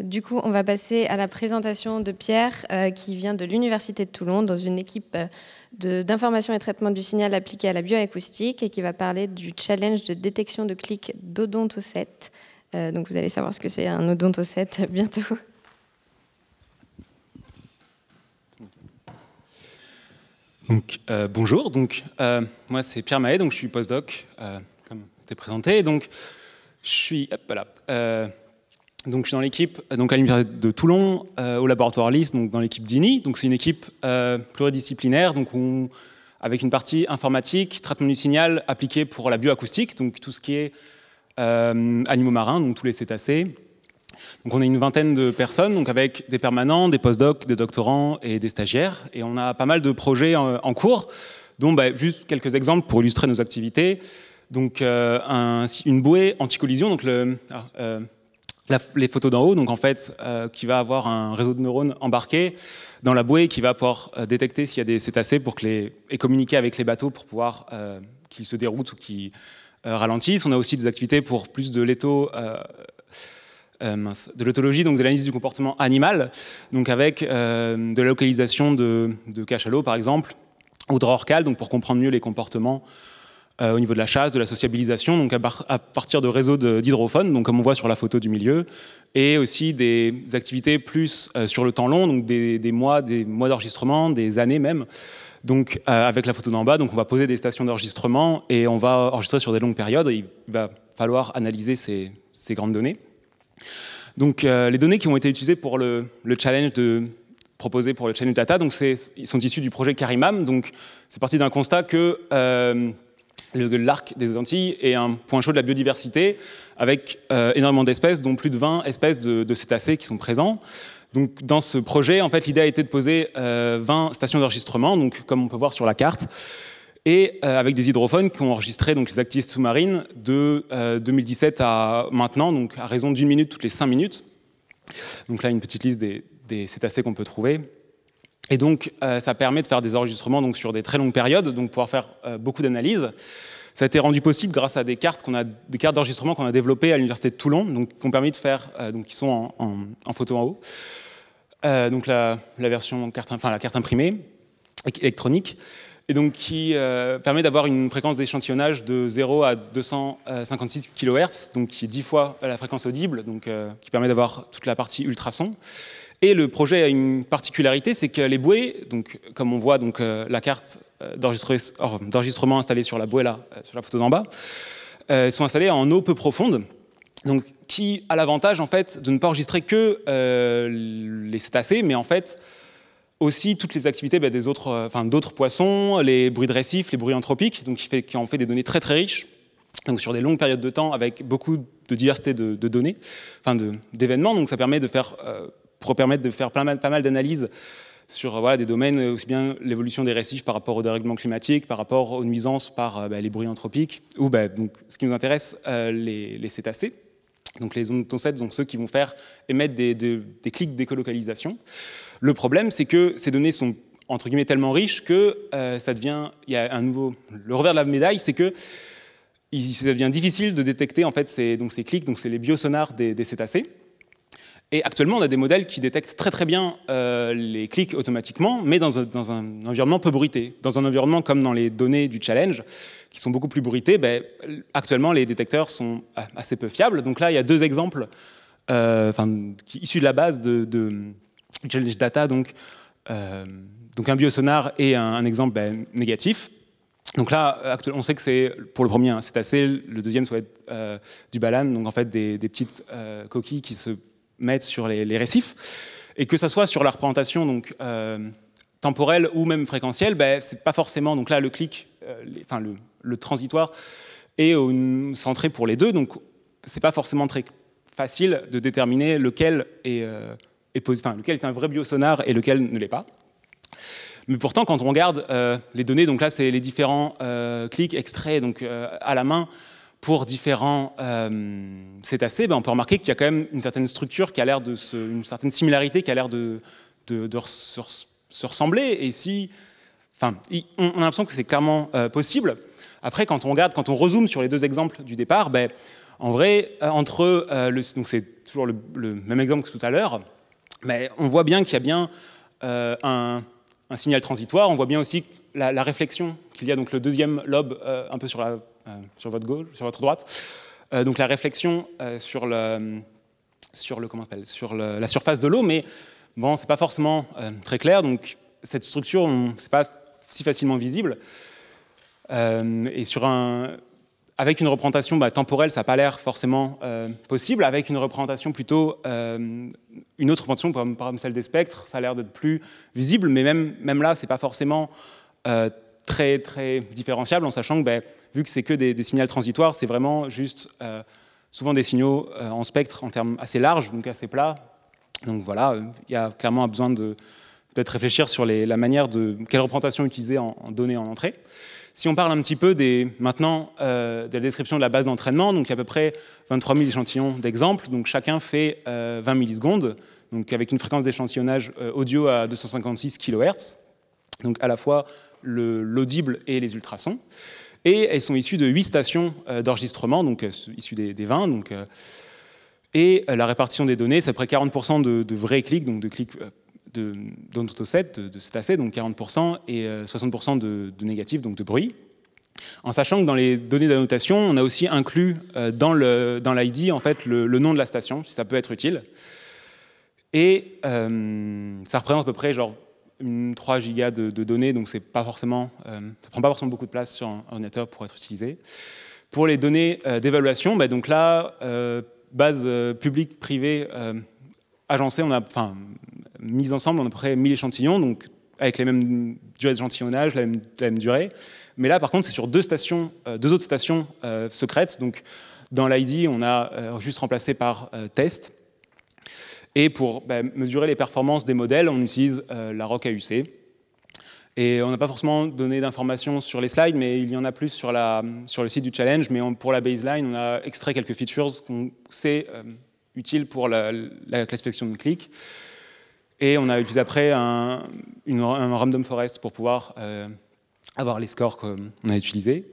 Du coup, on va passer à la présentation de Pierre, qui vient de l'Université de Toulon, dans une équipe d'information et traitement du signal appliqué à la bioacoustique, et qui va parler du challenge de détection de clics d'Odontocet. Donc vous allez savoir ce que c'est un Odontocet bientôt. Donc, bonjour, moi c'est Pierre Mahé, donc je suis postdoc, comme c'était présenté. Donc je suis, donc je suis dans l'équipe à l'Université de Toulon, au laboratoire LIS, donc dans l'équipe d'INI. Donc c'est une équipe pluridisciplinaire, donc avec une partie informatique, traitement du signal appliqué pour la bioacoustique, donc tout ce qui est animaux marins, donc tous les cétacés. Donc on a une vingtaine de personnes, donc avec des permanents, des postdocs, des doctorants et des stagiaires. Et on a pas mal de projets en cours, dont juste quelques exemples pour illustrer nos activités. Donc une bouée anti-collision, donc les photos d'en haut, donc en fait qui va avoir un réseau de neurones embarqué dans la bouée qui va pouvoir détecter s'il y a des cétacés et communiquer avec les bateaux pour pouvoir qu'ils se déroutent ou qu'ils ralentissent. On a aussi des activités pour plus de de l'éthologie, donc de l'analyse du comportement animal, donc avec de la localisation de cachalots par exemple, ou de rorquals, donc pour comprendre mieux les comportements au niveau de la chasse, de la sociabilisation, donc à partir de réseaux d'hydrophones, donc comme on voit sur la photo du milieu, et aussi des activités plus sur le temps long, donc des mois d'enregistrement, des années même. Donc avec la photo d'en bas, donc on va poser des stations d'enregistrement et on va enregistrer sur des longues périodes. Et il va falloir analyser ces grandes données. Donc les données qui ont été utilisées pour le challenge proposé pour le challenge data, donc ils sont issus du projet CARIMAM. Donc c'est parti d'un constat que l'arc des Antilles est un point chaud de la biodiversité avec énormément d'espèces, dont plus de 20 espèces de cétacés qui sont présents. Donc dans ce projet, en fait, l'idée a été de poser 20 stations d'enregistrement, donc comme on peut voir sur la carte, et avec des hydrophones qui ont enregistré donc, les activités sous-marines de 2017 à maintenant, donc à raison d'1 minute toutes les 5 minutes. Donc là, une petite liste des cétacés qu'on peut trouver. Et donc, ça permet de faire des enregistrements donc, sur des très longues périodes, donc pouvoir faire beaucoup d'analyses. Ça a été rendu possible grâce à des cartes d'enregistrement qu'on a développées à l'Université de Toulon, donc, qui ont permis de faire, qui sont en photo en haut. Donc la version la carte imprimée, électronique. Et donc qui permet d'avoir une fréquence d'échantillonnage de 0 à 256 kHz, donc qui est 10 fois la fréquence audible, donc qui permet d'avoir toute la partie ultrason. Et le projet a une particularité, c'est que les bouées, donc comme on voit donc la carte d'enregistrement installée sur la bouée là, sur la photo d'en bas, sont installées en eau peu profonde, donc qui a l'avantage en fait de ne pas enregistrer que les cétacés, mais en fait aussi toutes les activités d'autres poissons, les bruits de récifs, les bruits anthropiques, donc qui en fait des données très très riches, donc sur des longues périodes de temps avec beaucoup de diversité de données, d'événements. Donc ça permet permettre de faire pas mal d'analyses sur des domaines aussi bien l'évolution des récifs par rapport au dérèglement climatique, par rapport aux nuisances par les bruits anthropiques, ou donc, ce qui nous intéresse, les cétacés. Donc les odontocets, donc ceux qui vont faire émettre des clics d'écolocalisation. Le problème, c'est que ces données sont entre guillemets tellement riches que il y a le revers de la médaille, c'est que ça devient difficile de détecter en fait ces clics, donc c'est les biosonars des cétacés. Et actuellement, on a des modèles qui détectent très très bien les clics automatiquement, mais dans un environnement peu bruité. Dans un environnement comme dans les données du challenge, qui sont beaucoup plus bruités, actuellement les détecteurs sont assez peu fiables. Donc là, il y a deux exemples issus de la base de challenge data, donc un biosonar et un exemple négatif. Donc là, on sait que c'est pour le premier un cétacé, le deuxième ça va être du balane, donc en fait des petites coquilles qui se mettent sur les récifs, et que ça soit sur la représentation donc temporelle ou même fréquentielle, c'est pas forcément. Donc là, le clic, le transitoire est centré pour les deux, donc c'est pas forcément très facile de déterminer lequel lequel est un vrai biosonar et lequel ne l'est pas. Mais pourtant, quand on regarde les données, donc là, c'est les différents clics extraits donc, à la main pour différents cétacés, on peut remarquer qu'il y a quand même une certaine structure qui a l'air une certaine similarité qui a l'air de se ressembler. Et on a l'impression que c'est clairement possible. Après, quand on rezoome sur les deux exemples du départ, En vrai, donc c'est toujours le même exemple que tout à l'heure, mais on voit bien qu'il y a bien un signal transitoire. On voit bien aussi la réflexion qu'il y a, donc le deuxième lobe un peu sur votre gauche, sur votre droite. Donc la réflexion sur la surface de l'eau, mais bon, c'est pas forcément très clair. Donc cette structure, c'est pas si facilement visible. Et avec une représentation temporelle, ça n'a pas l'air forcément possible. Avec une représentation plutôt, une autre représentation, par exemple celle des spectres, ça a l'air d'être plus visible, mais même là, c'est pas forcément très, très différenciable, en sachant que, vu que c'est que des signaux transitoires, c'est vraiment juste souvent des signaux en spectre en termes assez larges, donc assez plats. Donc voilà, il y a clairement un besoin de peut-être réfléchir sur la manière quelle représentation utiliser en données en entrée. Si on parle un petit peu maintenant de la description de la base d'entraînement, donc il y a à peu près 23 000 échantillons d'exemples, donc chacun fait 20 millisecondes, donc avec une fréquence d'échantillonnage audio à 256 kHz, donc à la fois l'audible et les ultrasons. Et elles sont issues de 8 stations d'enregistrement, donc issues des 20. Et la répartition des données, c'est à peu près 40% de vrais clics, donc de clics d'autoset, de cétacés, donc 40%, et 60% de négatifs, donc de bruit. En sachant que dans les données d'annotation, on a aussi inclus dans l'ID en fait, le nom de la station, si ça peut être utile. Et ça représente à peu près 3 gigas de données, donc ça prend pas forcément beaucoup de place sur un ordinateur pour être utilisé. Pour les données d'évaluation, donc là, base publique, privée, agencée, mis ensemble, on a à peu près 1000 échantillons, donc avec les mêmes durées d'échantillonnage, la même durée. Mais là, par contre, c'est sur deux autres stations secrètes. Donc, dans l'ID, on a juste remplacé par test. Et pour mesurer les performances des modèles, on utilise la ROC AUC. Et on n'a pas forcément donné d'informations sur les slides, mais il y en a plus sur le site du challenge. Mais pour la baseline, on a extrait quelques features qu'on sait utiles pour la classification de clics. Et on a utilisé après un random forest pour pouvoir avoir les scores qu'on a utilisés.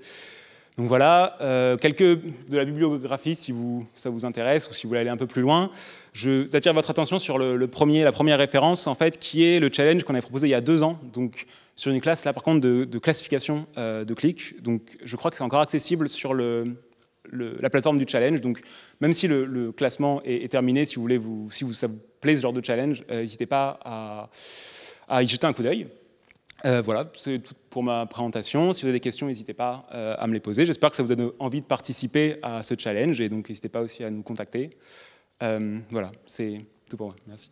Donc voilà, quelques de la bibliographie si ça vous intéresse ou si vous voulez aller un peu plus loin. J'attire votre attention sur la première référence, en fait, qui est le challenge qu'on avait proposé il y a 2 ans, donc sur une classe, là, par contre, de classification de clics. Donc je crois que c'est encore accessible sur la plateforme du challenge. Donc même si le classement est terminé, si ça vous plaît ce genre de challenge, n'hésitez pas à y jeter un coup d'œil. Voilà, c'est tout pour ma présentation. Si vous avez des questions, n'hésitez pas à me les poser. J'espère que ça vous donne envie de participer à ce challenge et donc n'hésitez pas aussi à nous contacter. Voilà, c'est tout pour moi. Merci.